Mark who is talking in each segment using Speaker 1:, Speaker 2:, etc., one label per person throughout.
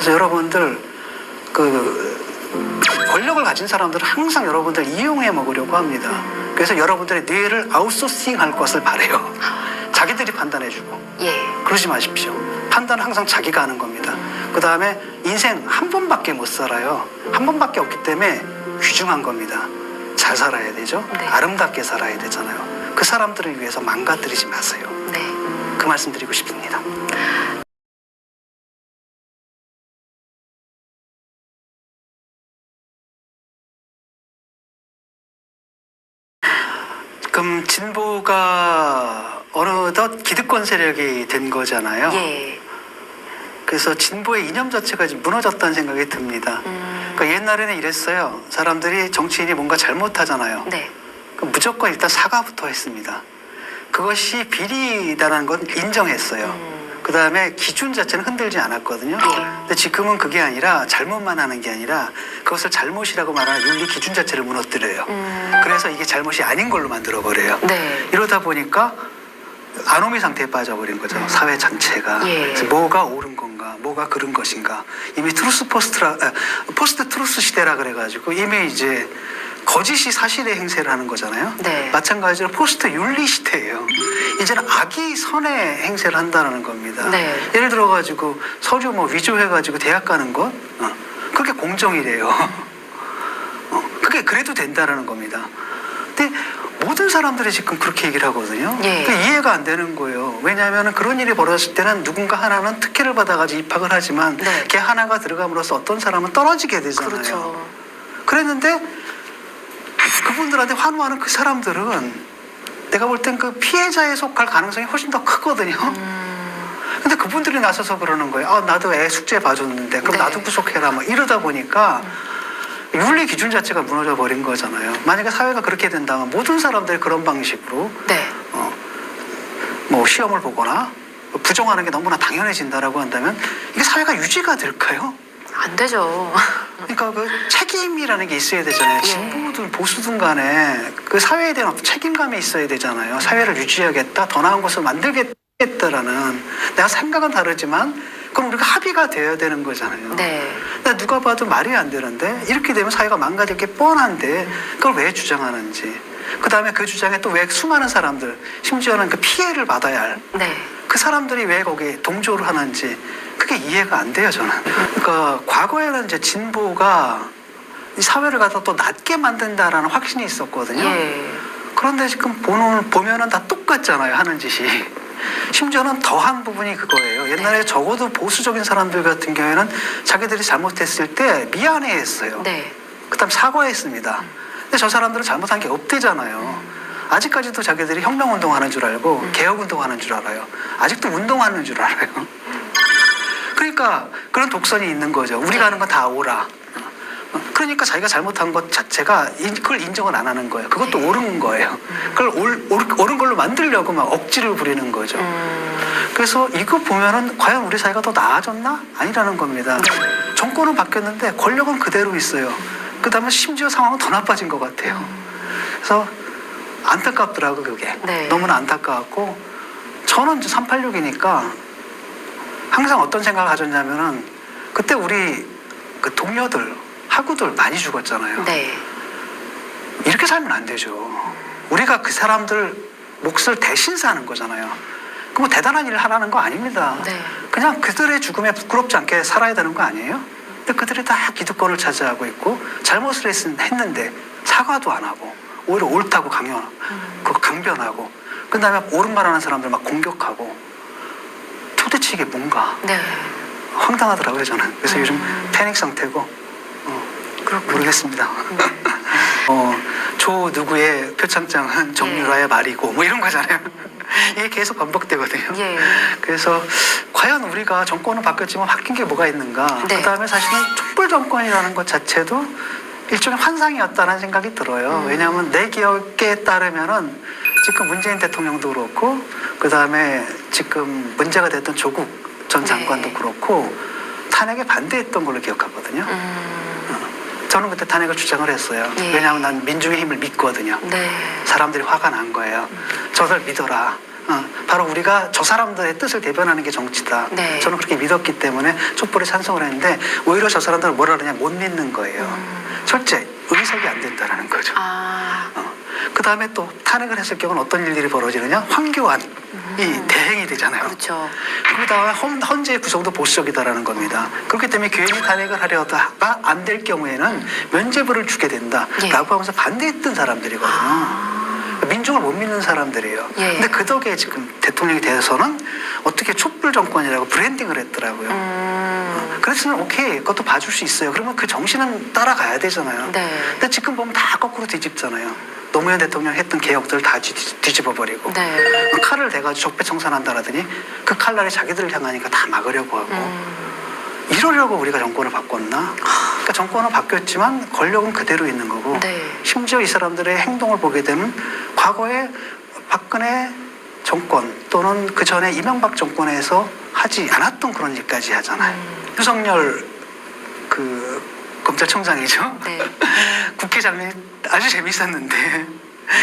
Speaker 1: 그래서 여러분들 권력을 가진 사람들은 항상 여러분들 이용해 먹으려고 합니다. 그래서 여러분들의 뇌를 아웃소싱할 것을 바래요. 자기들이 판단해주고. 그러지 마십시오. 판단은 항상 자기가 하는 겁니다. 그 다음에 인생 한 번밖에 못 살아요. 한 번밖에 없기 때문에 귀중한 겁니다. 잘 살아야 되죠.
Speaker 2: 네.
Speaker 1: 아름답게 살아야 되잖아요. 그 사람들을 위해서 망가뜨리지 마세요.
Speaker 2: 네.
Speaker 1: 그 말씀 드리고 싶습니다. 그럼 진보가 어느덧 기득권 세력이 된 거잖아요.
Speaker 2: 예.
Speaker 1: 그래서 진보의 이념 자체가 지금 무너졌다는 생각이 듭니다. 그러니까 옛날에는 이랬어요. 사람들이 정치인이 뭔가 잘못하잖아요.
Speaker 2: 네.
Speaker 1: 그럼 무조건 일단 사과부터 했습니다. 그것이 비리다라는 건 인정했어요. 그 다음에 기준 자체는 흔들지 않았거든요. 근데 지금은 그게 아니라 잘못만 하는 게 아니라 그것을 잘못이라고 말하는 윤리 기준 자체를 무너뜨려요. 그래서 이게 잘못이 아닌 걸로 만들어버려요.
Speaker 2: 네.
Speaker 1: 이러다 보니까 아노미 상태에 빠져버린 거죠. 사회 전체가. 그래서 뭐가 옳은 건가, 뭐가 그른 것인가. 이미 포스트 트루스 시대라 그래가지고 이미 이제 거짓이 사실의 행세를 하는 거잖아요.
Speaker 2: 네.
Speaker 1: 마찬가지로 포스트 윤리 시대예요. 이제는 악이 선의 행세를 한다는 겁니다.
Speaker 2: 네.
Speaker 1: 예를 들어가지고 서류 뭐 위조해가지고 대학 가는 것, 그게 공정이래요. 그게 그래도 된다라는 겁니다. 근데 모든 사람들이 지금 그렇게 얘기를 하거든요. 그러니까 이해가 안 되는 거예요. 왜냐하면 그런 일이 벌어졌을 때는 누군가 하나는 특혜를 받아가지고 입학을 하지만 걔 하나가 들어감으로써 어떤 사람은 떨어지게 되잖아요.
Speaker 2: 그렇죠.
Speaker 1: 그랬는데 그분들한테 환호하는 그 사람들은 내가 볼 땐 그 피해자에 속할 가능성이 훨씬 더 크거든요. 근데 그분들이 나서서 그러는 거예요. 아, 나도 애 숙제 봐줬는데 그럼 나도 구속해라. 뭐 이러다 보니까 윤리 기준 자체가 무너져 버린 거잖아요. 만약에 사회가 그렇게 된다면 모든 사람들이 그런 방식으로 뭐 시험을 보거나 부정하는 게 너무나 당연해진다라고 한다면 이게 사회가 유지가 될까요?
Speaker 2: 안 되죠.
Speaker 1: 그러니까 그 책임이라는 게 있어야 되잖아요. 진보든 보수든 간에 그 사회에 대한 어떤 책임감이 있어야 되잖아요. 사회를 유지하겠다, 더 나은 것을 만들겠다라는 내가 생각은 다르지만 그럼 우리가 합의가 되어야 되는 거잖아요. 근데 누가 봐도 말이 안 되는데 이렇게 되면 사회가 망가질 게 뻔한데 그걸 왜 주장하는지. 그 다음에 그 주장에 또 왜 수많은 사람들, 심지어는 그 피해를 받아야 할 그 사람들이 왜 거기에 동조를 하는지 그게 이해가 안 돼요, 저는. 그러니까 과거에는 이제 진보가 이 사회를 갖다 또 낮게 만든다라는 확신이 있었거든요. 그런데 지금 보면은 다 똑같잖아요, 하는 짓이. 심지어는 더한 부분이 그거예요. 옛날에 적어도 보수적인 사람들 같은 경우에는 자기들이 잘못했을 때 미안해했어요. 그다음 사과했습니다. 근데 저 사람들은 잘못한 게 없대잖아요. 아직까지도 자기들이 혁명운동하는 줄 알고 개혁운동하는 줄 알아요. 아직도 운동하는 줄 알아요. 그러니까 그런 독선이 있는 거죠. 우리가 하는 건 다 옳아. 그러니까 자기가 잘못한 것 자체가 그걸 인정을 안 하는 거예요. 그것도 옳은 거예요. 그걸 옳은 걸로 만들려고 막 억지를 부리는 거죠. 그래서 이거 보면은 과연 우리 사회가 더 나아졌나? 아니라는 겁니다. 정권은 바뀌었는데 권력은 그대로 있어요. 그 다음에 심지어 상황은 더 나빠진 것 같아요. 그래서 안타깝더라고 그게. 너무나 안타까웠고 저는 이제 386이니까 항상 어떤 생각을 가졌냐면은 그때 우리 그 동료들, 학우들 많이 죽었잖아요. 이렇게 살면 안 되죠. 우리가 그 사람들 몫을 대신 사는 거잖아요. 그 뭐 대단한 일을 하라는 거 아닙니다. 그냥 그들의 죽음에 부끄럽지 않게 살아야 되는 거 아니에요? 근데 그들이 다 기득권을 차지하고 있고 잘못을 했는데 사과도 안 하고 오히려 옳다고 강변하고 그 다음에 옳은 말 하는 사람들 막 공격하고 도대체 이게 뭔가 황당하더라고요, 저는. 그래서 요즘 패닉 상태고 모르겠습니다. 조 누구의 표창장은 정유라의 말이고 뭐 이런 거잖아요. 이게 계속 반복되거든요. 그래서 과연 우리가 정권은 바뀌었지만 바뀐 게 뭐가 있는가. 그 다음에 사실은 촛불 정권이라는 것 자체도 일종의 환상이었다는 생각이 들어요. 왜냐하면 내 기억에 따르면은 지금 문재인 대통령도 그렇고 그 다음에 지금 문제가 됐던 조국 전 장관도 그렇고 탄핵에 반대했던 걸로 기억하거든요. 저는 그때 탄핵을 주장을 했어요. 왜냐하면 난 민중의 힘을 믿거든요. 사람들이 화가 난 거예요. 저들 믿어라. 바로 우리가 저 사람들의 뜻을 대변하는 게 정치다.
Speaker 2: 네.
Speaker 1: 저는 그렇게 믿었기 때문에 촛불에 찬성을 했는데 오히려 저 사람들은 뭐라 그러냐 못 믿는 거예요. 첫째, 의석이 안 된다라는 거죠. 그 다음에 또 탄핵을 했을 경우는 어떤 일들이 벌어지느냐? 황교안이 대행이 되잖아요.
Speaker 2: 그렇죠.
Speaker 1: 그 다음에 헌재의 구성도 보수적이다라는 겁니다. 그렇기 때문에 괜히 탄핵을 하려다가 안 될 경우에는 면죄부를 주게 된다라고
Speaker 2: 예.
Speaker 1: 하면서 반대했던 사람들이거든요. 민중을 못 믿는 사람들이에요.
Speaker 2: 예.
Speaker 1: 근데 그 덕에 지금 대통령이 돼서는 어떻게 촛불 정권이라고 브랜딩을 했더라고요. 그래서는 오케이, 그것도 봐줄 수 있어요. 그러면 그 정신은 따라가야 되잖아요.
Speaker 2: 네.
Speaker 1: 근데 지금 보면 다 거꾸로 뒤집잖아요. 노무현 대통령이 했던 개혁들을 다 뒤집어버리고
Speaker 2: 네.
Speaker 1: 칼을 대가지고 적폐청산한다라더니 그 칼날이 자기들을 향하니까 다 막으려고 하고 이러려고 우리가 정권을 바꿨나? 그러니까 정권은 바뀌었지만 권력은 그대로 있는 거고
Speaker 2: 네.
Speaker 1: 심지어 이 사람들의 행동을 보게 되면 과거에 박근혜 정권 또는 그 전에 이명박 정권에서 하지 않았던 그런 일까지 하잖아요. 윤석열 그 검찰총장이죠.
Speaker 2: 네.
Speaker 1: 국회장이 아주 재밌었는데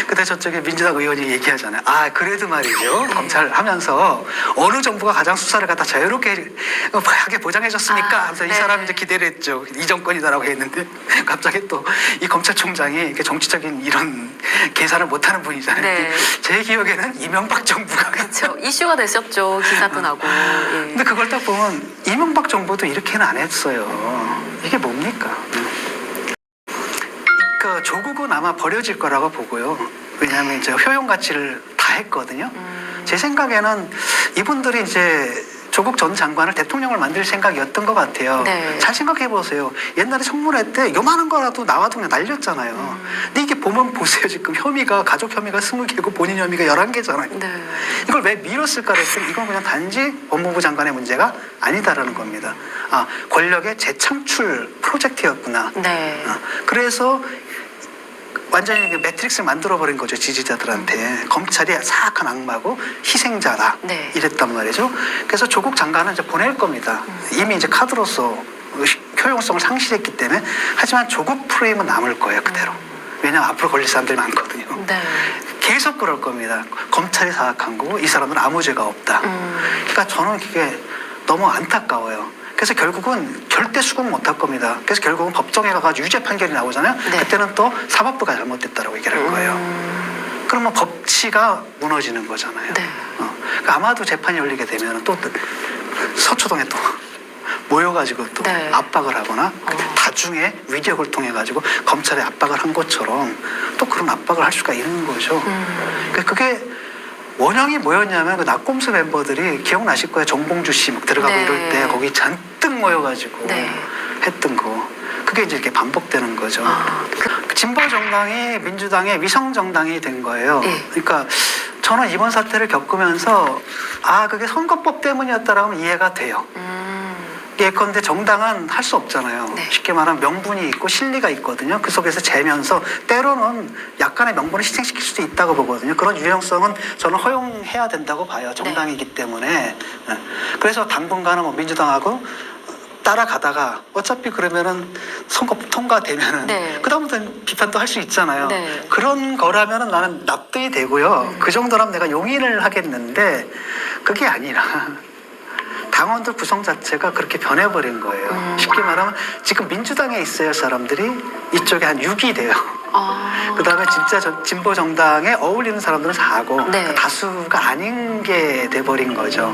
Speaker 1: 그때 저쪽에 민주당 의원이 얘기하잖아요. 아 그래도 말이죠.
Speaker 2: 네.
Speaker 1: 검찰 하면서 어느 정부가 가장 수사를 갖다 자유롭게 하게 보장해줬습니까? 하면서 이
Speaker 2: 네.
Speaker 1: 사람이 이제 기대를 했죠. 이 정권이다라고 했는데 갑자기 또 이 검찰총장이 이렇게 정치적인 이런 계산을 못하는 분이잖아요.
Speaker 2: 네.
Speaker 1: 제 기억에는 이명박 정부가
Speaker 2: 그렇죠. 이슈가 됐었죠. 기사도 나고. 예.
Speaker 1: 근데 그걸 딱 보면 이명박 정부도 이렇게는 안 했어요. 이게 뭡니까? 그러니까 조국은 아마 버려질 거라고 보고요. 왜냐하면 이제 효용 가치를 다 했거든요. 제 생각에는 이분들이 이제 조국 전 장관을 대통령을 만들 생각이었던 것 같아요.
Speaker 2: 네.
Speaker 1: 잘 생각해 보세요. 옛날에 청문회 때 요만한 거라도 나와도 그냥 날렸잖아요. 근데 이게 보면 보세요. 지금 혐의가 가족 혐의가 20개고 본인 혐의가 11개잖아요.
Speaker 2: 네.
Speaker 1: 이걸 왜 미뤘을까 했더니 이건 그냥 단지 법무부 장관의 문제가 아니다라는 겁니다. 아, 권력의 재창출 프로젝트였구나.
Speaker 2: 네.
Speaker 1: 그래서 완전히 매트릭스를 만들어버린 거죠. 지지자들한테. 검찰이 사악한 악마고 희생자다.
Speaker 2: 네.
Speaker 1: 이랬단 말이죠. 그래서 조국 장관은 이제 보낼 겁니다. 이미 이제 카드로서 효용성을 상실했기 때문에. 하지만 조국 프레임은 남을 거예요. 그대로. 왜냐하면 앞으로 걸릴 사람들이 많거든요.
Speaker 2: 네.
Speaker 1: 계속 그럴 겁니다. 검찰이 사악한 거고 이 사람은 아무 죄가 없다. 그러니까 저는 그게 너무 안타까워요. 그래서 결국은 절대 수긍 못할 겁니다. 그래서 결국은 법정에 가가지고 유죄 판결이 나오잖아요.
Speaker 2: 네.
Speaker 1: 그때는 또 사법부가 잘못됐다라고 얘기를 할 거예요. 그러면 법치가 무너지는 거잖아요.
Speaker 2: 네.
Speaker 1: 그러니까 아마도 재판이 열리게 되면 또 서초동에 또 모여가지고 또
Speaker 2: 네.
Speaker 1: 압박을 하거나 다중에 위력을 통해 가지고 검찰에 압박을 한 것처럼 또 그런 압박을 할 수가 있는 거죠. 그러니까 그게 원형이 뭐였냐면 그 낙곰수 멤버들이 기억나실 거예요. 정봉주 씨 막 들어가고
Speaker 2: 네.
Speaker 1: 이럴 때 거기 잔뜩 모여가지고
Speaker 2: 네.
Speaker 1: 했던 거. 그게 이제 이렇게 반복되는 거죠. 진보 정당이 민주당의 위성 정당이 된 거예요.
Speaker 2: 네.
Speaker 1: 그러니까 저는 이번 사태를 겪으면서 아 그게 선거법 때문이었다라면 이해가 돼요. 예컨대 정당은 할 수 없잖아요.
Speaker 2: 네.
Speaker 1: 쉽게 말하면 명분이 있고 실리가 있거든요. 그 속에서 재면서 때로는 약간의 명분을 희생시킬 수도 있다고 보거든요. 그런 유연성은 저는 허용해야 된다고 봐요. 정당이기 때문에. 그래서 당분간은 뭐 민주당하고 따라가다가 어차피 그러면은 선거법 통과되면은
Speaker 2: 네.
Speaker 1: 그다음부터는 비판도 할 수 있잖아요.
Speaker 2: 네.
Speaker 1: 그런 거라면은 나는 납득이 되고요. 그 정도라면 내가 용인을 하겠는데 그게 아니라 당원들 구성 자체가 그렇게 변해버린 거예요. 쉽게 말하면 지금 민주당에 있어야 할 사람들이 이쪽에 한 6이 돼요. 그 다음에 진짜 진보 정당에 어울리는 사람들은 4고
Speaker 2: 네.
Speaker 1: 그러니까 다수가 아닌 게 돼버린 거죠.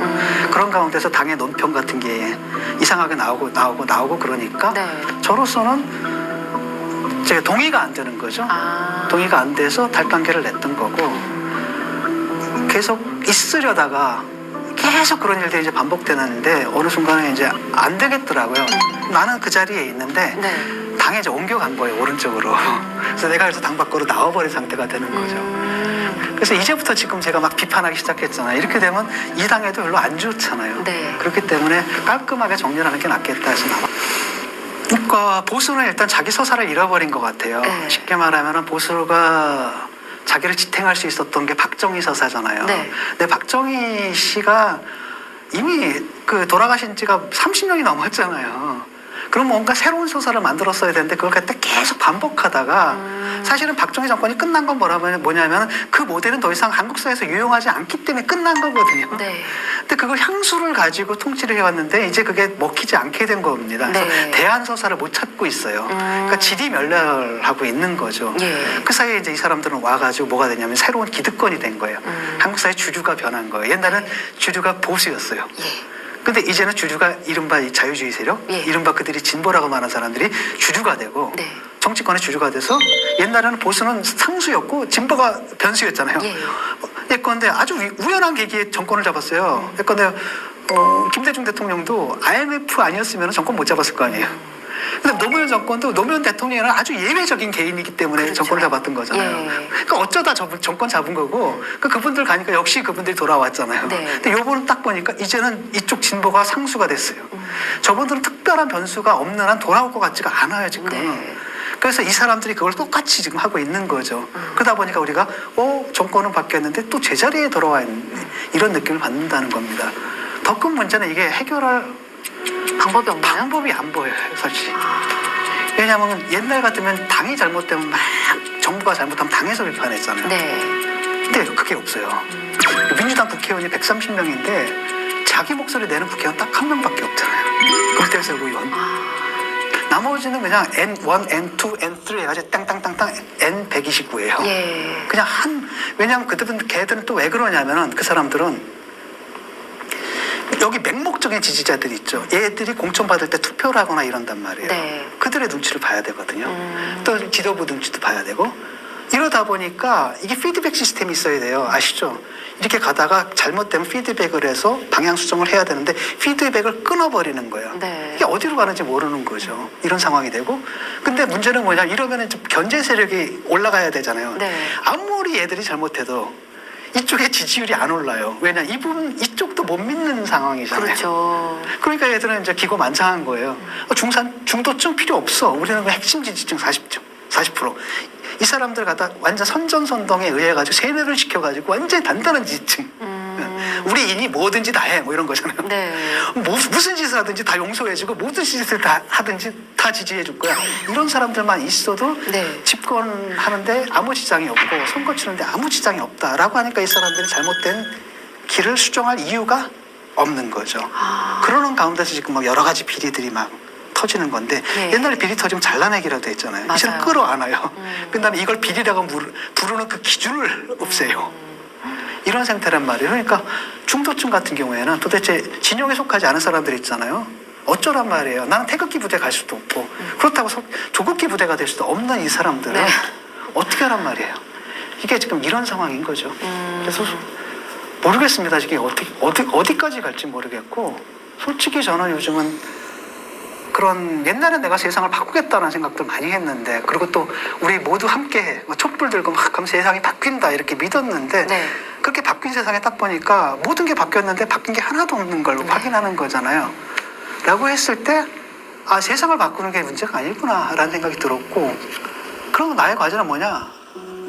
Speaker 1: 그런 가운데서 당의 논평 같은 게 이상하게 나오고 그러니까
Speaker 2: 네.
Speaker 1: 저로서는 제가 동의가 안 되는 거죠. 동의가 안 돼서 달관계를 냈던 거고 계속 있으려다가 계속 그런 일들이 이제 반복되는데 어느 순간에 이제 안 되겠더라고요. 나는 그 자리에 있는데
Speaker 2: 네.
Speaker 1: 당에 이제 옮겨간 거예요, 오른쪽으로. 그래서 내가 그래서 당 밖으로 나와버린 상태가 되는 거죠. 그래서 이제부터 지금 제가 막 비판하기 시작했잖아요. 이렇게 되면 이 당에도 별로 안 좋잖아요.
Speaker 2: 네.
Speaker 1: 그렇기 때문에 깔끔하게 정리를 하는 게 낫겠다 해서 나와. 그러니까 보수는 일단 자기 서사를 잃어버린 것 같아요.
Speaker 2: 네.
Speaker 1: 쉽게 말하면 보수가 자기를 지탱할 수 있었던 게 박정희 서사잖아요.
Speaker 2: 네.
Speaker 1: 근데 박정희 씨가 이미 그 돌아가신 지가 30년이 넘었잖아요. 그럼 뭔가 새로운 소설을 만들었어야 되는데 그걸 갖다 계속 반복하다가 사실은 박정희 정권이 끝난 건 뭐냐면 그 모델은 더 이상 한국 사회에서 유용하지 않기 때문에 끝난 거거든요.
Speaker 2: 네.
Speaker 1: 근데 그걸 향수를 가지고 통치를 해왔는데 이제 그게 먹히지 않게 된 겁니다. 그래서
Speaker 2: 네.
Speaker 1: 대안 서사를 못 찾고 있어요. 그러니까 질이 멸렬하고 있는 거죠.
Speaker 2: 예.
Speaker 1: 그 사이에 이제 이 사람들은 와가지고 뭐가 되냐면 새로운 기득권이 된 거예요. 한국 사회 주류가 변한 거예요. 옛날엔 주류가 보수였어요.
Speaker 2: 예.
Speaker 1: 근데 이제는 주류가 이른바 이 자유주의 세력,
Speaker 2: 예.
Speaker 1: 이른바 그들이 진보라고 말하는 사람들이 주류가 되고
Speaker 2: 네.
Speaker 1: 정치권의 주류가 돼서 옛날에는 보수는 상수였고 진보가 변수였잖아요.
Speaker 2: 예.
Speaker 1: 예컨대 아주 우연한 계기에 정권을 잡았어요. 예컨대 김대중 대통령도 IMF 아니었으면 정권 못 잡았을 거 아니에요. 근데 노무현 정권도 노무현 대통령은 아주 예외적인 개인이기 때문에
Speaker 2: 그렇죠.
Speaker 1: 정권을 잡았던 거잖아요.
Speaker 2: 예.
Speaker 1: 그러니까 어쩌다 정권 잡은 거고 그분들 가니까 역시 그분들이 돌아왔잖아요.
Speaker 2: 네.
Speaker 1: 근데 요번은 딱 보니까 이제는 이쪽 진보가 상수가 됐어요. 저분들은 특별한 변수가 없는 한 돌아올 것 같지가 않아요 지금.
Speaker 2: 네.
Speaker 1: 그래서 이 사람들이 그걸 똑같이 지금 하고 있는 거죠. 그러다 보니까 우리가 정권은 바뀌었는데 또 제자리에 돌아와 있는 이런 느낌을 받는다는 겁니다. 더 큰 문제는 이게 해결할
Speaker 2: 방법이 없나요?
Speaker 1: 방법이 안 보여요, 사실. 왜냐하면 옛날 같으면 당이 잘못되면 막 정부가 잘못하면 당에서 비판했잖아요.
Speaker 2: 네.
Speaker 1: 근데 그게 없어요. 민주당 국회의원이 130명인데 자기 목소리 내는 국회의원 딱 한 명밖에 없잖아요. 금태섭 의원. 나머지는 그냥 N1, N2, N3 해가지고 땅땅땅땅 N129예요.
Speaker 2: 예.
Speaker 1: 그냥 왜냐하면 걔들은 또 왜 그러냐면은 그 사람들은 여기 맹목적인 지지자들이 있죠. 얘들이 공천 받을 때 투표를 하거나 이런단 말이에요.
Speaker 2: 네.
Speaker 1: 그들의 눈치를 봐야 되거든요. 또 지도부 눈치도 봐야 되고 이러다 보니까 이게 피드백 시스템이 있어야 돼요. 아시죠? 이렇게 가다가 잘못되면 피드백을 해서 방향 수정을 해야 되는데 피드백을 끊어버리는 거예요.
Speaker 2: 네.
Speaker 1: 이게 어디로 가는지 모르는 거죠. 이런 상황이 되고 근데 문제는 뭐냐 이러면은 좀 견제 세력이 올라가야 되잖아요.
Speaker 2: 네.
Speaker 1: 아무리 얘들이 잘못해도 이쪽에 지지율이 안 올라요. 왜냐 이쪽도 못 믿는 상황이잖아요.
Speaker 2: 그렇죠.
Speaker 1: 그러니까 얘들은 이제 기고만장한 거예요. 중도층 필요 없어. 우리는 그 핵심 지지층 40%. 이 사람들 갖다 완전 선전선동에 의해 가지고 세뇌를 시켜가지고 완전히 단단한 지지층. 우리 인이 뭐든지 다 해. 뭐 이런 거잖아요.
Speaker 2: 네.
Speaker 1: 무슨 짓을 하든지 다 용서해주고 모든 짓을 다 하든지 다 지지해줄 거야. 이런 사람들만 있어도
Speaker 2: 네.
Speaker 1: 집권하는데 아무 지장이 없고 선거 치는데 아무 지장이 없다라고 하니까 이 사람들이 잘못된 길을 수정할 이유가 없는 거죠. 그러는 가운데서 지금 막 여러 가지 비리들이 막 터지는 건데
Speaker 2: 네.
Speaker 1: 옛날에 비리 터지면 잘라내기라도 했잖아요.
Speaker 2: 맞아요.
Speaker 1: 이제는 끌어안아요. 그다음에 이걸 비리라고 부르는 그 기준을 없애요. 이런 상태란 말이에요. 그러니까 중도층 같은 경우에는 도대체 진영에 속하지 않은 사람들 있잖아요. 어쩌란 말이에요. 나는 태극기 부대 갈 수도 없고 그렇다고 조국기 부대가 될 수도 없는 이 사람들은
Speaker 2: 네.
Speaker 1: 어떻게 하란 말이에요. 이게 지금 이런 상황인 거죠. 그래서 모르겠습니다. 이게 어디까지 갈지 모르겠고 솔직히 저는 요즘은 그런 옛날에 내가 세상을 바꾸겠다는 생각들 많이 했는데 그리고 또 우리 모두 함께 촛불 들고 막 하면 세상이 바뀐다 이렇게 믿었는데
Speaker 2: 네.
Speaker 1: 그렇게 바뀐 세상에 딱 보니까 모든 게 바뀌었는데 바뀐 게 하나도 없는 걸 확인하는 거잖아요. 라고 했을 때 세상을 바꾸는 게 문제가 아니구나 라는 생각이 들었고 그럼 나의 과제는 뭐냐?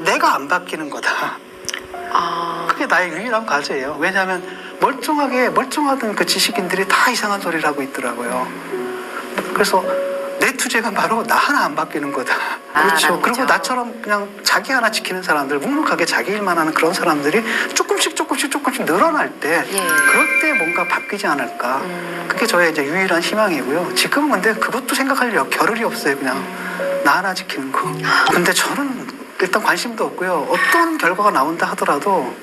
Speaker 1: 내가 안 바뀌는 거다. 그게 나의 유일한 과제예요. 왜냐하면 멀쩡하던 그 지식인들이 다 이상한 소리를 하고 있더라고요. 그래서 내 투쟁은 바로 나 하나 안 바뀌는 거다. 그렇죠. 그리고 나처럼 그냥 자기 하나 지키는 사람들, 묵묵하게 자기 일만 하는 그런 사람들이 조금씩 늘어날 때, 그럴 때 뭔가 바뀌지 않을까. 그게 저의 이제 유일한 희망이고요. 지금은 근데 그것도 생각할 겨를이 없어요. 그냥 나 하나 지키는 거. 근데 저는 일단 관심도 없고요. 어떤 결과가 나온다 하더라도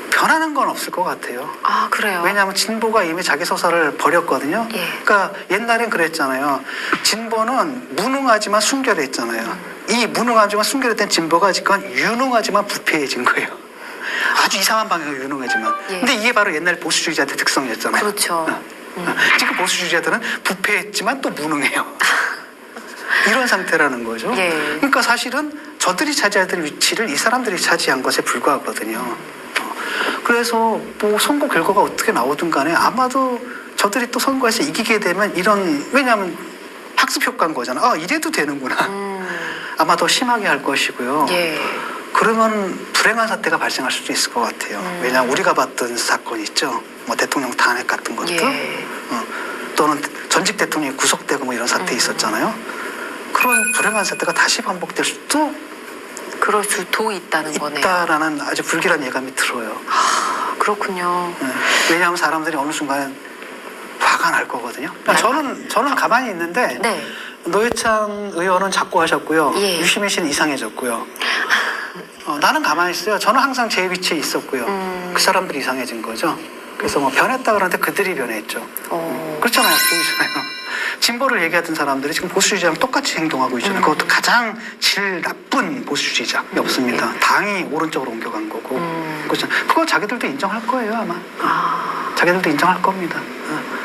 Speaker 1: 변하는 건 없을 것 같아요.
Speaker 2: 그래요?
Speaker 1: 왜냐하면 진보가 이미 자기 소설을 버렸거든요.
Speaker 2: 예.
Speaker 1: 그러니까 옛날엔 그랬잖아요. 진보는 무능하지만 순결했잖아요. 이 무능하지만 순결했던 진보가 지금 유능하지만 부패해진 거예요. 아주 이상한 방향으로 유능하지만.
Speaker 2: 예.
Speaker 1: 근데 이게 바로 옛날 보수주의자들의 특성이었잖아요.
Speaker 2: 그렇죠.
Speaker 1: 지금 보수주의자들은 부패했지만 또 무능해요. 이런 상태라는 거죠.
Speaker 2: 예.
Speaker 1: 그러니까 사실은 저들이 차지해야 될 위치를 이 사람들이 차지한 것에 불과하거든요. 그래서 뭐 선거 결과가 어떻게 나오든 간에 아마도 저들이 또 선거에서 이기게 되면 왜냐하면 학습 효과인 거잖아. 이래도 되는구나. 아마 더 심하게 할 것이고요.
Speaker 2: 예.
Speaker 1: 그러면 불행한 사태가 발생할 수도 있을 것 같아요. 왜냐하면 우리가 봤던 사건 있죠. 뭐 대통령 탄핵 같은 것도.
Speaker 2: 예.
Speaker 1: 또는 전직 대통령이 구속되고 뭐 이런 사태 있었잖아요. 그런 불행한 사태가 다시 반복될 수도
Speaker 2: 그럴 수도 있다는 거네요.
Speaker 1: 있다라는 아주 불길한 예감이 들어요.
Speaker 2: 그렇군요.
Speaker 1: 네. 왜냐하면 사람들이 어느 순간 화가 날 거거든요. 저는 가만히 있는데
Speaker 2: 네.
Speaker 1: 노회찬 의원은 자꾸 하셨고요.
Speaker 2: 예.
Speaker 1: 유시민 씨는 이상해졌고요. 나는 가만히 있어요. 저는 항상 제 위치에 있었고요. 그 사람들이 이상해진 거죠. 그래서 뭐 변했다 그러는데 그들이 변했죠. 그렇잖아요. 보이잖아요. 진보를 얘기하던 사람들이 지금 보수주의자랑 똑같이 행동하고 있잖아요. 그것도 가장 질 나쁜 보수주의자이 없습니다. 당이 오른쪽으로 옮겨간 거고. 그렇죠. 그거 자기들도 인정할 거예요, 아마. 자기들도 인정할 겁니다.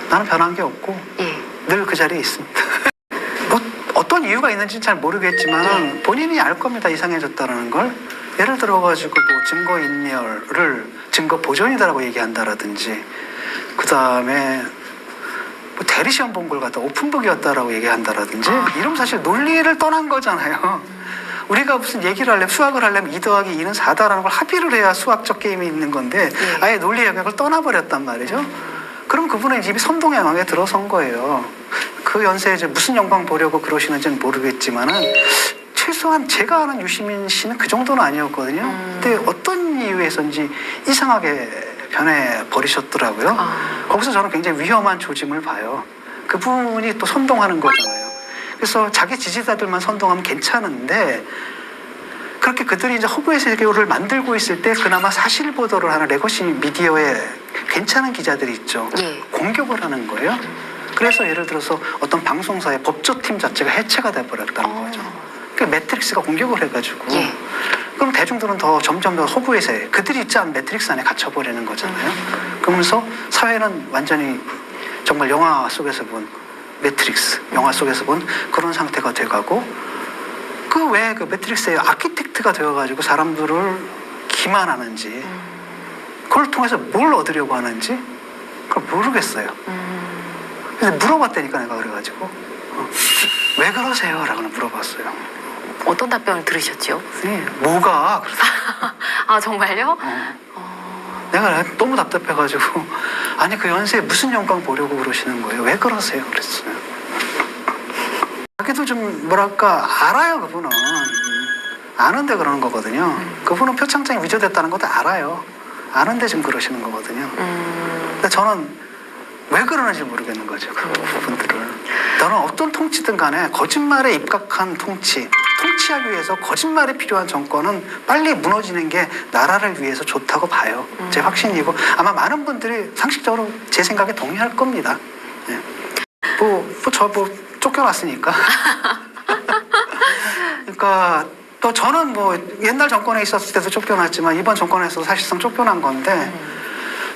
Speaker 1: 나는 변한 게 없고
Speaker 2: 예.
Speaker 1: 늘 그 자리에 있습니다. 뭐 어떤 이유가 있는지는 잘 모르겠지만 본인이 알 겁니다. 이상해졌다는 걸. 예를 들어가지고 뭐 증거인멸을 증거 보존이다라고 얘기한다라든지 그 다음에 뭐 대리시험 본 걸 갖다 오픈북이었다라고 얘기한다라든지 이러면 사실 논리를 떠난 거잖아요. 우리가 무슨 얘기를 하려면 수학을 하려면 2 더하기 2는 4다라는 걸 합의를 해야 수학적 게임이 있는 건데 아예 논리 영역을 떠나버렸단 말이죠. 그럼 그분은 이미 선동영역에 들어선 거예요. 그 연세에 이제 무슨 영광 보려고 그러시는지는 모르겠지만은 최소한 제가 아는 유시민 씨는 그 정도는 아니었거든요. 근데 어떤 이유에서인지 이상하게 변해버리셨더라고요. 거기서 저는 굉장히 위험한 조짐을 봐요. 그분이 또 선동하는 거잖아요. 그래서 자기 지지자들만 선동하면 괜찮은데 그렇게 그들이 이제 허구의 세계를 만들고 있을 때 그나마 사실 보도를 하는 레거시 미디어에 괜찮은 기자들이 있죠.
Speaker 2: 예.
Speaker 1: 공격을 하는 거예요. 그래서 예를 들어서 어떤 방송사의 법조팀 자체가 해체가 돼버렸다는 거죠. 그 매트릭스가 공격을 해가지고
Speaker 2: 예.
Speaker 1: 그럼 대중들은 더 점점 더 허구의 세 그들이 있지 않은 매트릭스 안에 갇혀버리는 거잖아요. 그러면서 사회는 완전히 정말 영화 속에서 본 매트릭스 영화 속에서 본 그런 상태가 돼가고 그 왜 그 매트릭스의 아키텍트가 되어가지고 사람들을 기만하는지 그걸 통해서 뭘 얻으려고 하는지 그걸 모르겠어요. 그래서 물어봤다니까 내가 그래가지고 왜 그러세요? 라고 물어봤어요.
Speaker 2: 어떤 답변을 들으셨죠?
Speaker 1: 네, 뭐가?
Speaker 2: 아, 정말요?
Speaker 1: 내가 너무 답답해가지고 아니 그 연세에 무슨 영광 보려고 그러시는 거예요? 왜 그러세요? 그랬어요. 자기도 좀 뭐랄까 알아요. 그분은 아는데 그러는 거거든요. 그분은 표창장이 위조됐다는 것도 알아요. 아는데 지금 그러시는 거거든요. 근데 저는 왜 그러는지 모르겠는 거죠. 그 부분들을. 너는 어떤 통치든 간에 거짓말에 입각한 통치하기 위해서 거짓말이 필요한 정권은 빨리 무너지는 게 나라를 위해서 좋다고 봐요. 제 확신이고 아마 많은 분들이 상식적으로 제 생각에 동의할 겁니다. 네. 저 쫓겨났으니까. 그러니까 또 저는 뭐 옛날 정권에 있었을 때도 쫓겨났지만 이번 정권에서 사실상 쫓겨난 건데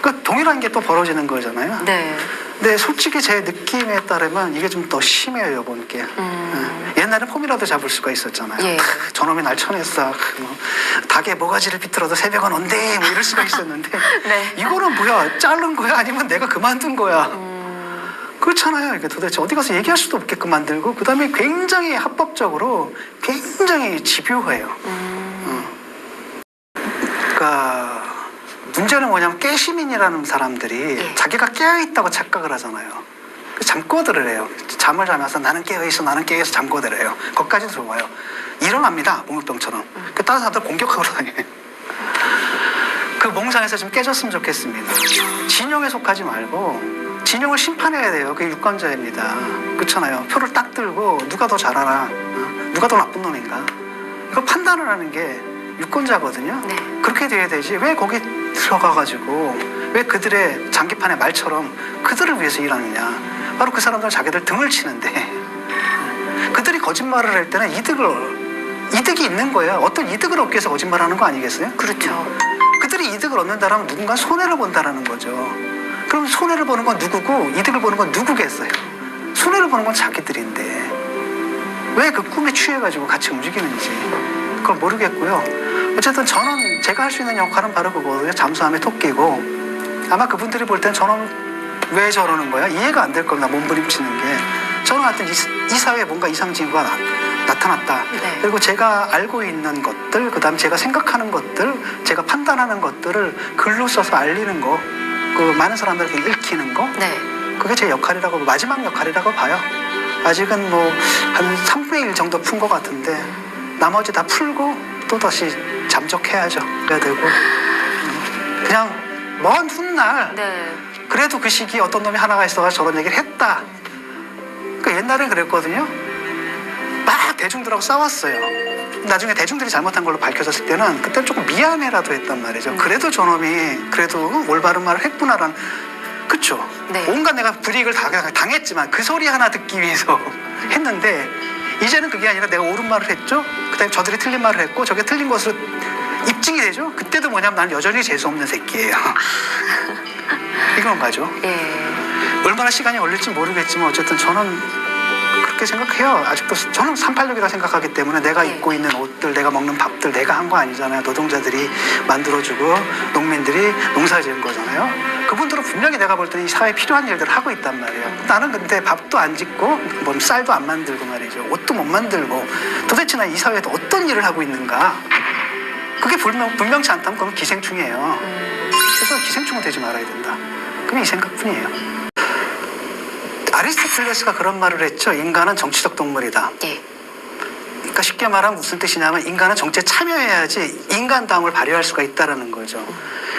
Speaker 1: 그 동일한 게 또 벌어지는 거잖아요.
Speaker 2: 네.
Speaker 1: 근데 솔직히 제 느낌에 따르면 이게 좀 더 심해요, 이번 게. 옛날에 폼이라도 잡을 수가 있었잖아요.
Speaker 2: 예.
Speaker 1: 저놈이 날 쳐냈어. 뭐, 닭에 모가지를 비틀어도 새벽은 온대. 뭐 이럴 수가 있었는데
Speaker 2: 네.
Speaker 1: 이거는 뭐야? 자른 거야? 아니면 내가 그만둔 거야? 그렇잖아요. 이게 도대체 어디 가서 얘기할 수도 없게끔 만들고 그다음에 굉장히 합법적으로 굉장히 집요해요. 그러니까 문제는 뭐냐면 깨시민이라는 사람들이
Speaker 2: 예.
Speaker 1: 자기가 깨어있다고 착각을 하잖아요. 잠꼬들을 해요. 잠을 자면서 나는 깨어있어 나는 깨어있어 잠꼬들을 해요. 거기까지 들어와요. 일어납니다. 몽유병처럼. 다른 사람들 공격하고 다녀요. 그 몽상에서 좀 깨졌으면 좋겠습니다. 진영에 속하지 말고 진영을 심판해야 돼요. 그게 유권자입니다. 그렇잖아요. 표를 딱 들고 누가 더 잘 알아? 누가 더 나쁜 놈인가? 이거 판단을 하는 게 유권자거든요.
Speaker 2: 네.
Speaker 1: 그렇게 돼야 되지. 왜 거기 들어가가지고 왜 그들의 장기판의 말처럼 그들을 위해서 일하느냐. 바로 그 사람들은 자기들 등을 치는데 그들이 거짓말을 할 때는 이득이 있는 거예요. 어떤 이득을 얻기 위해서 거짓말하는 거 아니겠어요?
Speaker 2: 그렇죠.
Speaker 1: 그들이 이득을 얻는다라면 누군가 손해를 본다라는 거죠. 그럼 손해를 보는 건 누구고 이득을 보는 건 누구겠어요? 손해를 보는 건 자기들인데 왜 그 꿈에 취해가지고 같이 움직이는지 그걸 모르겠고요. 어쨌든 저는 제가 할 수 있는 역할은 바로 그거거든요. 잠수함의 토끼고 아마 그분들이 볼 땐 저는 왜 저러는 거야? 이해가 안 될 겁니다. 몸부림치는 게. 저는 하여튼 이 사회에 뭔가 이상 징후가 나타났다.
Speaker 2: 네.
Speaker 1: 그리고 제가 알고 있는 것들, 그 다음 제가 생각하는 것들, 제가 판단하는 것들을 글로 써서 알리는 거, 그 많은 사람들에게 읽히는 거,
Speaker 2: 네.
Speaker 1: 그게 제 역할이라고, 마지막 역할이라고 봐요. 아직은 뭐 한 3분의 1 정도 푼 것 같은데 나머지 다 풀고 또 다시 잠적해야죠. 그래야 되고 그냥 먼 훗날
Speaker 2: 네.
Speaker 1: 그래도 그 시기에 어떤 놈이 하나가 있어가지고 저런 얘기를 했다. 그 옛날엔 그랬거든요. 막 대중들하고 싸웠어요. 나중에 대중들이 잘못한 걸로 밝혀졌을 때는 그때는 조금 미안해라도 했단 말이죠. 그래도 저놈이 그래도 올바른 말을 했구나라는, 그쵸?
Speaker 2: 네.
Speaker 1: 온갖 내가 불이익을 당했지만 그 소리 하나 듣기 위해서 했는데, 이제는 그게 아니라 내가 옳은 말을 했죠. 그다음에 저들이 틀린 말을 했고 저게 틀린 것으로 입증이 되죠. 그때도 뭐냐면 나는 여전히 재수없는 새끼예요. 이건 거죠.
Speaker 2: 예.
Speaker 1: 얼마나 시간이 걸릴지 모르겠지만 어쨌든 저는 그렇게 생각해요. 아직도 저는 386이라 생각하기 때문에 내가
Speaker 2: 네.
Speaker 1: 입고 있는 옷들, 내가 먹는 밥들 내가 한 거 아니잖아요. 노동자들이 만들어주고 농민들이 농사 지은 거잖아요. 그분들은 분명히 내가 볼 때는 이 사회에 필요한 일들을 하고 있단 말이에요. 나는 근데 밥도 안 짓고 뭐 쌀도 안 만들고 말이죠. 옷도 못 만들고 도대체 나 이 사회에서 어떤 일을 하고 있는가. 그게 분명치 않다면 그건 기생충이에요. 그래서 기생충은 되지 말아야 된다. 그냥 이 생각뿐이에요. 아리스토텔레스가 그런 말을 했죠. 인간은 정치적 동물이다.
Speaker 2: 예.
Speaker 1: 그러니까 쉽게 말하면 무슨 뜻이냐면 인간은 정치에 참여해야지 인간다움을 발휘할 수가 있다는 거죠.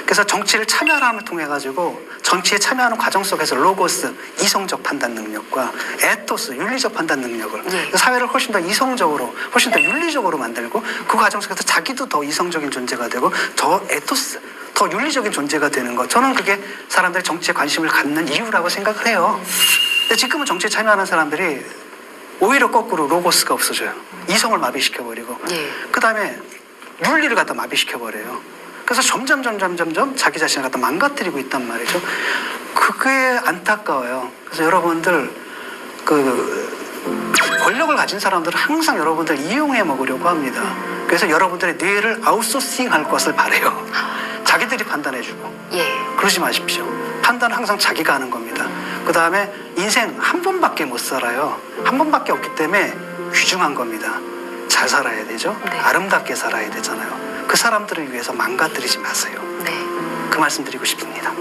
Speaker 1: 그래서 정치를 참여함을 통해 가지고 정치에 참여하는 과정 속에서 로고스, 이성적 판단 능력과 에토스, 윤리적 판단 능력을 사회를 훨씬 더 이성적으로, 훨씬 더 윤리적으로 만들고 그 과정 속에서 자기도 더 이성적인 존재가 되고 더 에토스, 더 윤리적인 존재가 되는 것. 저는 그게 사람들이 정치에 관심을 갖는 이유라고 생각을 해요. 근데 지금은 정치에 참여하는 사람들이 오히려 거꾸로 로고스가 없어져요. 이성을 마비시켜버리고 그 다음에 윤리를 갖다 마비시켜버려요. 그래서 점점 자기 자신을 갖다 망가뜨리고 있단 말이죠. 그게 안타까워요. 그래서 여러분들 그 권력을 가진 사람들은 항상 여러분들 이용해 먹으려고 합니다. 그래서 여러분들의 뇌를 아웃소싱할 것을 바래요. 자기들이 판단해주고. 그러지 마십시오. 판단은 항상 자기가 하는 겁니다. 그 다음에 인생 한 번밖에 못 살아요. 한 번밖에 없기 때문에 귀중한 겁니다. 잘 살아야 되죠. 아름답게 살아야 되잖아요. 그 사람들을 위해서 망가뜨리지 마세요. 그 말씀 드리고 싶습니다.